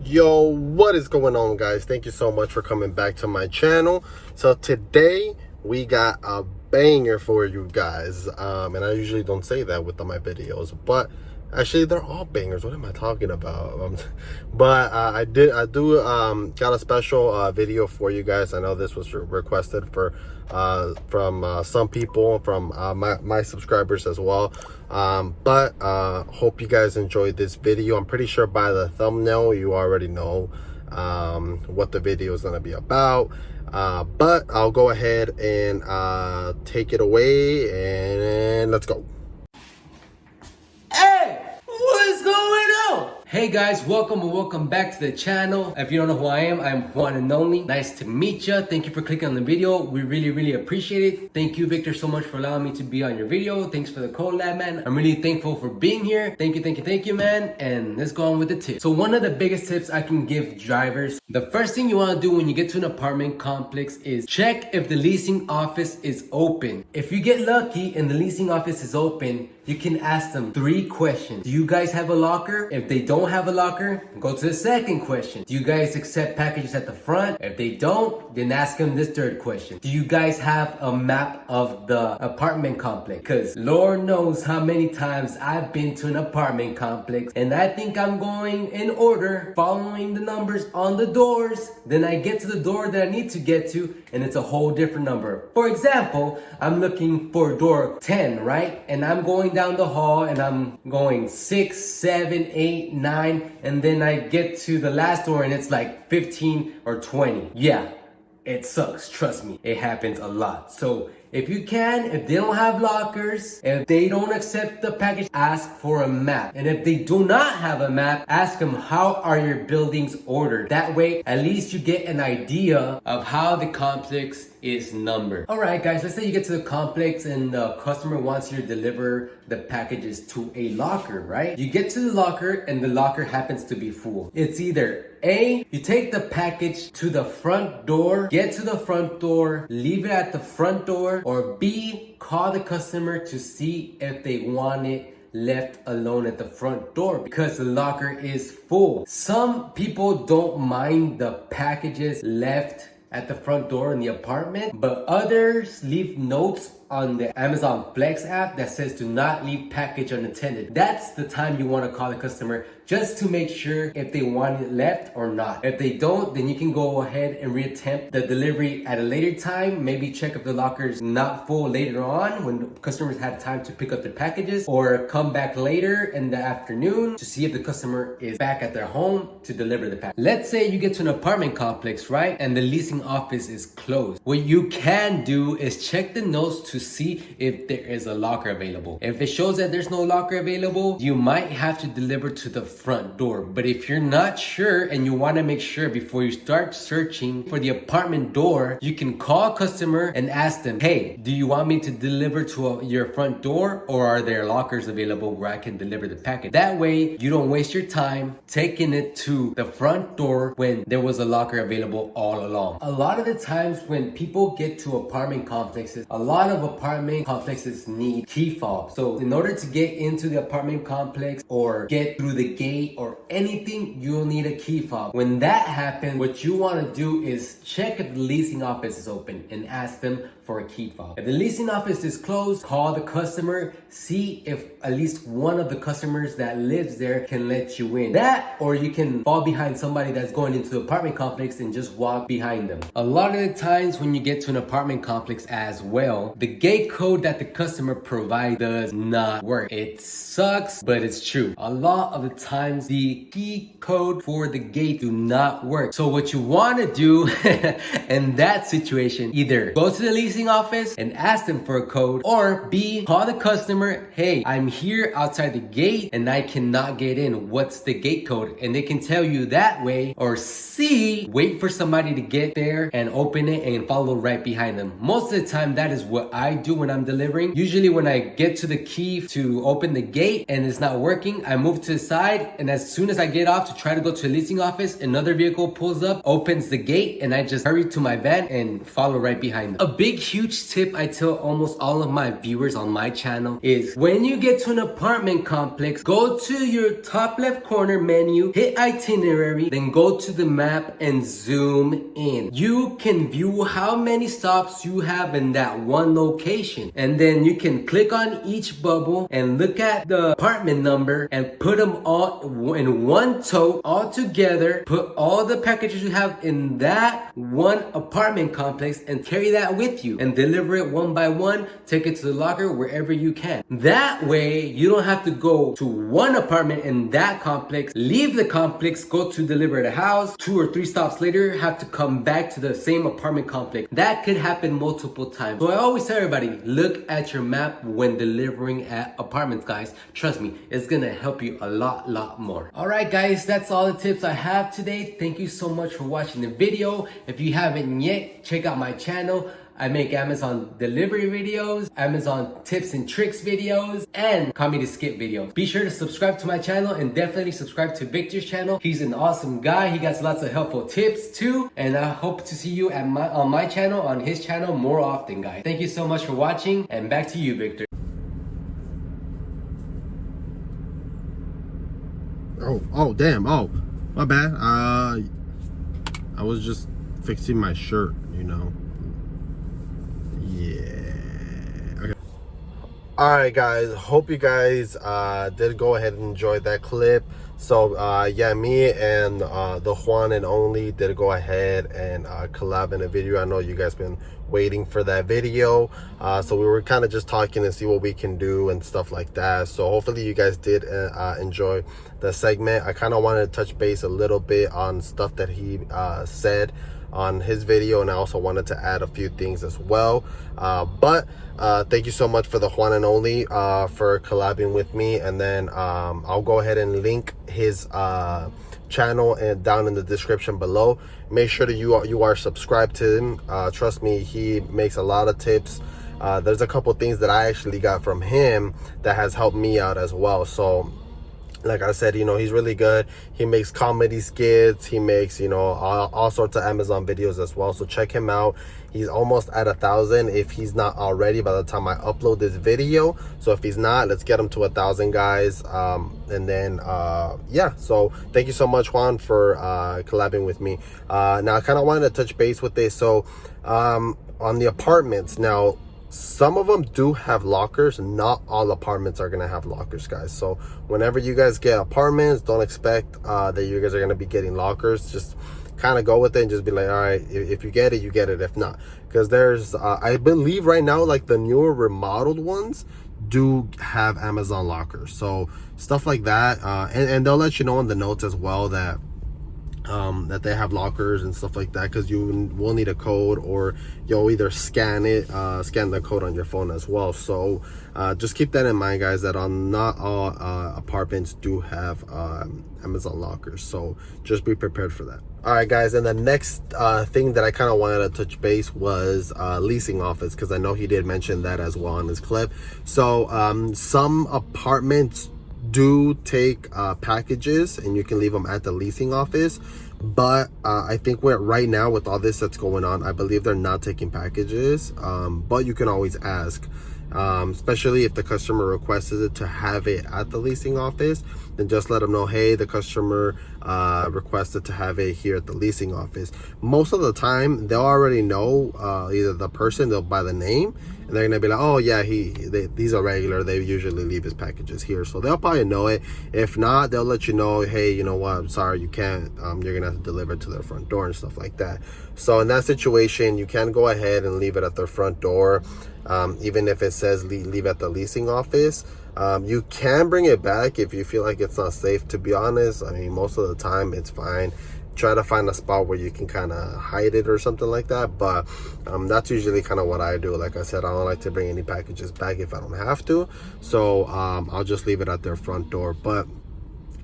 Yo, what is going on, guys? Thank you so much for coming back to my channel. So today we got a banger for you guys, and I usually don't say that with my videos, but actually they're all bangers. What am I talking about? But I do got a special video for you guys. I know this was requested from some people, from my subscribers as well. But hope you guys enjoyed this video. I'm pretty sure by the thumbnail you already know what the video is going to be about. But I'll go ahead and take it away, and let's go. Hey guys, welcome back to the channel. If you don't know who I am, I'm Juan and Only. Nice to meet you. Thank you for clicking on the video. We really appreciate it. Thank you, Victor, so much for allowing me to be on your video. Thanks for the collab, man. I'm really thankful for being here. Thank you, man. And let's go on with the tips. So one of the biggest tips I can give drivers, the first thing you want to do when you get to an apartment complex is check if the leasing office is open. If you get lucky and the leasing office is open, you can ask them 3 questions. Do you guys have a locker? If they don't have a locker, go to the second question. Do you guys accept packages at the front? If they don't, then ask them this 3rd question. Do you guys have a map of the apartment complex? Because Lord knows how many times I've been to an apartment complex and I think I'm going in order, following the numbers on the doors. Then I get to the door that I need to get to and it's a whole different number. For example, I'm looking for door 10, right? And I'm going down the hall and I'm going 6, 7, 8, 9, and then I get to the last door and it's like 15 or 20. Yeah, it sucks, trust me, it happens a lot. So if you can, if they don't have lockers, if they don't accept the package, ask for a map. And if they do not have a map, ask them, how are your buildings ordered? That way, at least you get an idea of how the complex is numbered. All right, guys, let's say you get to the complex and the customer wants you to deliver the packages to a locker, right? You get to the locker and the locker happens to be full. It's either A, you take the package to the front door, get to the front door, leave it at the front door, or B, call the customer to see if they want it left alone at the front door because the locker is full. Some people don't mind the packages left at the front door in the apartment, but others leave notes on the Amazon Flex app that says do not leave package unattended. That's the time you want to call the customer just to make sure if they want it left or not. If they don't, then you can go ahead and reattempt the delivery at a later time. Maybe check if the locker is not full later on when customers have time to pick up their packages, or come back later in the afternoon to see if the customer is back at their home to deliver the package. Let's say you get to an apartment complex, right? And the leasing office is closed. What you can do is check the notes to see if there is a locker available. If it shows that there's no locker available, you might have to deliver to the front door. But if you're not sure and you want to make sure before you start searching for the apartment door, you can call a customer and ask them, hey, do you want me to deliver to your front door, or are there lockers available where I can deliver the package? That way you don't waste your time taking it to the front door when there was a locker available all along. A lot of the times when people get to apartment complexes, a lot of apartment complexes need key fobs. So in order to get into the apartment complex or get through the gate or anything, you'll need a key fob. When that happens, what you want to do is check if the leasing office is open and ask them for a key fob. If the leasing office is closed, call the customer, see if at least one of the customers that lives there can let you in. That, or you can fall behind somebody that's going into the apartment complex and just walk behind them. A lot of the times when you get to an apartment complex as well, the gate code that the customer provides does not work. It sucks, but it's true. A lot of the times the key code for the gate do not work. So what you want to do in that situation, either go to the leasing office and ask them for a code, or B, call the customer, hey, I'm here outside the gate and I cannot get in. What's the gate code? And they can tell you that way. Or C, wait for somebody to get there and open it and follow right behind them. Most of the time, that is what I do when I'm delivering. Usually when I get to the key to open the gate and it's not working, I move to the side, and as soon as I get off to try to go to the leasing office, another vehicle pulls up, opens the gate, and I just hurry to my van and follow right behind them. A big huge tip I tell almost all of my viewers on my channel is when you get to an apartment complex, go to your top left corner menu, hit itinerary, then go to the map and zoom in. You can view how many stops you have in that one location. And then you can click on each bubble and look at the apartment number and put them all in one tote all together. Put all the packages you have in that one apartment complex and carry that with you and deliver it one by one. Take it to the locker wherever you can. That way you don't have to go to one apartment in that complex, leave the complex, go to deliver at a house, 2 or 3 stops later have to come back to the same apartment complex. That could happen multiple times. So I always tell everybody, look at your map when delivering at apartments, guys. Trust me, it's gonna help you a lot more. Alright guys, that's all the tips I have today. Thank you so much for watching the video. If you haven't yet, check out my channel. I make Amazon delivery videos, Amazon tips and tricks videos, and comedy skit videos. Be sure to subscribe to my channel and definitely subscribe to Victor's channel. He's an awesome guy. He got lots of helpful tips too. And I hope to see you at on my channel, on his channel more often, guys. Thank you so much for watching, and back to you, Victor. Oh, damn. Oh, my bad. I was just fixing my shirt, you know. Yeah. Okay. All right, guys. Hope you guys did go ahead and enjoy that clip. So yeah, me and the Juan and Only did go ahead and collab in a video. I know you guys been waiting for that video, so we were kind of just talking and see what we can do and stuff like that. So hopefully you guys did enjoy the segment. I kind of wanted to touch base a little bit on stuff that he said on his video, and I also wanted to add a few things as well. But thank you so much for the Juan and Only for collabing with me. And then I'll go ahead and link his channel and down in the description below. Make sure that you are subscribed to him. Trust me, he makes a lot of tips. There's a couple things that I actually got from him that has helped me out as well. So like I said, you know, he's really good. He makes comedy skits. He makes, you know, all sorts of Amazon videos as well. So check him out. He's almost at 1,000 if he's not already by the time I upload this video. So if he's not, let's get him to 1,000, guys. And then yeah, so thank you so much, Juan, for collabing with me. Now I kind of wanted to touch base with this. So on the apartments now, some of them do have lockers. Not all apartments are gonna have lockers, guys. So whenever you guys get apartments, don't expect that you guys are gonna be getting lockers. Just kind of go with it and just be like, all right, if you get it, you get it. If not, because there's I believe right now, like the newer remodeled ones do have Amazon lockers. So stuff like that, and they'll let you know in the notes as well that that they have lockers and stuff like that, because you will need a code, or you'll either scan the code on your phone as well. So just keep that in mind, guys, that not all apartments do have Amazon lockers. So just be prepared for that. All right, guys, and the next thing that I kind of wanted to touch base was leasing office, because I know he did mention that as well in his clip. So some apartments do take packages, and you can leave them at the leasing office. But I think right now with all this that's going on, I believe they're not taking packages. But you can always ask, especially if the customer requests it to have it at the leasing office. Then just let them know, hey, the customer requested to have it here at the leasing office. Most of the time they'll already know either the person, they'll by the name, and they're gonna be like, oh yeah, these are regular, they usually leave his packages here. So they'll probably know it. If not, they'll let you know, hey, you know what, I'm sorry, you can't, you're gonna have to deliver it to their front door and stuff like that. So in that situation, you can go ahead and leave it at their front door, even if it says leave at the leasing office. You can bring it back if you feel like it's not safe. To be honest, I mean, most of the time it's fine. Try to find a spot where you can kind of hide it or something like that. But that's usually kind of what I do. Like I said, I don't like to bring any packages back if I don't have to. So I'll just leave it at their front door. But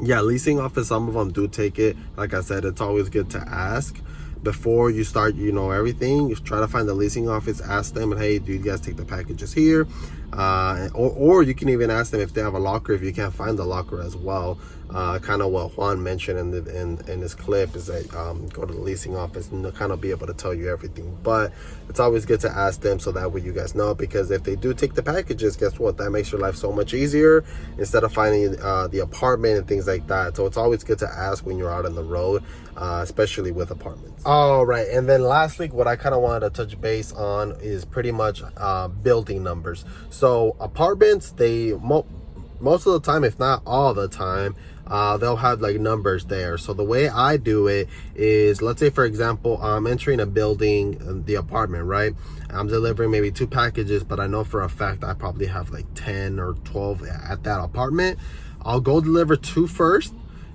yeah, leasing office, some of them do take it. Like I said, it's always good to ask. before you start, you know, everything, you try to find the leasing office, ask them, hey, do you guys take the packages here? Or you can even ask them if they have a locker, if you can't find the locker as well. Kind of what Juan mentioned in this clip is that go to the leasing office and they'll kind of be able to tell you everything. But it's always good to ask them so that way you guys know, because if they do take the packages, guess what, that makes your life so much easier instead of finding the apartment and things like that. So it's always good to ask when you're out on the road, especially with apartments. All right, and then lastly, what I kind of wanted to touch base on is pretty much building numbers. So apartments, they most of the time, if not all the time, they'll have like numbers there. So the way I do it is, let's say for example, I'm entering a building, the apartment, right? I'm delivering maybe 2 packages, but I know for a fact I probably have like 10 or 12 at that apartment. I'll go deliver 2 first,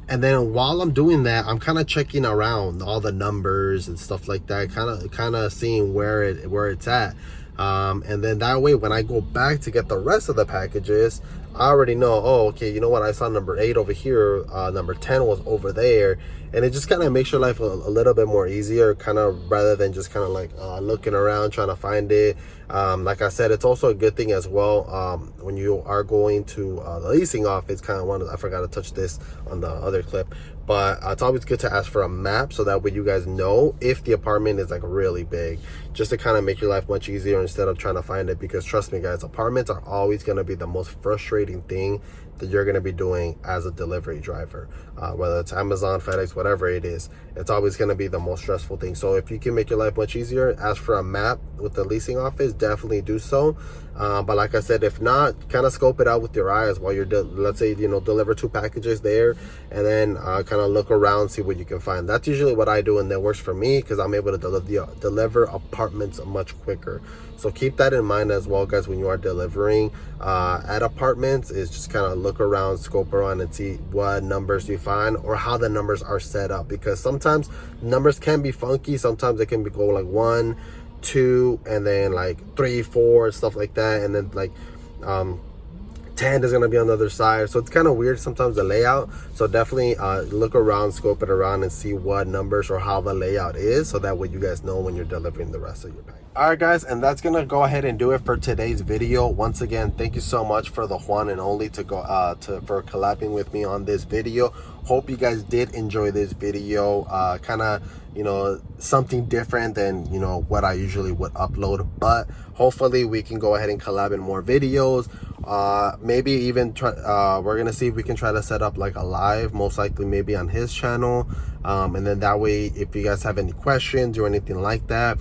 and then while I'm doing that, I'm kind of checking around all the numbers and stuff like that, kind of seeing where it's at. And then that way, when I go back to get the rest of the packages, I already know, oh, okay, you know what, I saw number 8 over here, number 10 was over there. And it just kind of makes your life a little bit more easier, kind of, rather than just kind of like looking around trying to find it. Like I said, it's also a good thing as well when you are going to the leasing office. Kind of I forgot to touch this on the other clip, but it's always good to ask for a map so that way you guys know if the apartment is like really big, just to kind of make your life much easier instead of trying to find it. Because trust me guys, apartments are always going to be the most frustrating thing that you're going to be doing as a delivery driver, whether it's Amazon, FedEx, whatever it is. It's always going to be the most stressful thing. So if you can make your life much easier, ask for a map with the leasing office, definitely do so. But like I said, if not, kind of scope it out with your eyes while you're let's say, you know, deliver 2 packages there, and then kind of look around, see what you can find. That's usually what I do, and that works for me because I'm able to deliver apartments much quicker. So keep that in mind as well, guys, when you are delivering at apartments. Is just kind of look around, scope around, and see what numbers you find or how the numbers are set up, because sometimes numbers can be funky. Sometimes they can go like 1, 2, and then like 3, 4, stuff like that, and then like 10 is going to be on the other side. So it's kind of weird sometimes, the layout. So definitely look around, scope it around, and see what numbers or how the layout is, so that way you guys know when you're delivering the rest of your package. All right guys, and that's gonna go ahead and do it for today's video. Once again, thank you so much for the Juan and Only for collabing with me on this video. Hope you guys did enjoy this video. Kind of, you know, something different than, you know, what I usually would upload, but hopefully we can go ahead and collab in more videos. Maybe even we're gonna see if we can try to set up like a live, most likely maybe on his channel, and then that way if you guys have any questions or anything like that,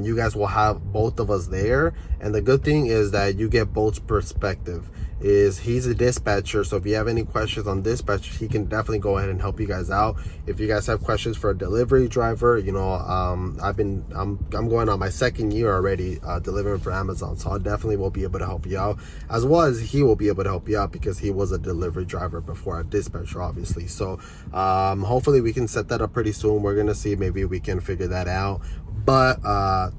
you guys will have both of us there. And the good thing is that you get both perspective. Is he's a dispatcher, so if you have any questions on dispatch, he can definitely go ahead and help you guys out. If you guys have questions for a delivery driver, you know, I'm going on my 2nd year already delivering for Amazon, so I definitely will be able to help you out, as well as he will be able to help you out because he was a delivery driver before, a dispatcher obviously. So hopefully we can set that up pretty soon. We're gonna see, maybe we can figure that out. But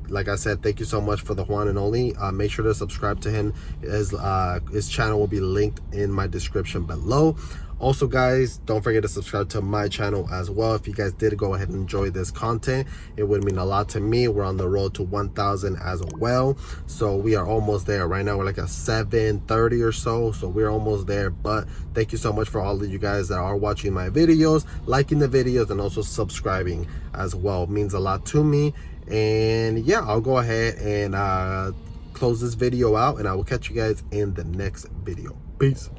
like I said, thank you so much for the Juan and Only. Make sure to subscribe to him. His channel will be linked in my description below. Also guys, don't forget to subscribe to my channel as well. If you guys did go ahead and enjoy this content, it would mean a lot to me. We're on the road to 1,000 as well, so we are almost there. Right now we're like at 730 or so, so we're almost there. But thank you so much for all of you guys that are watching my videos, liking the videos, and also subscribing as well. It means a lot to me. And yeah, I'll go ahead and close this video out, and I will catch you guys in the next video. Peace.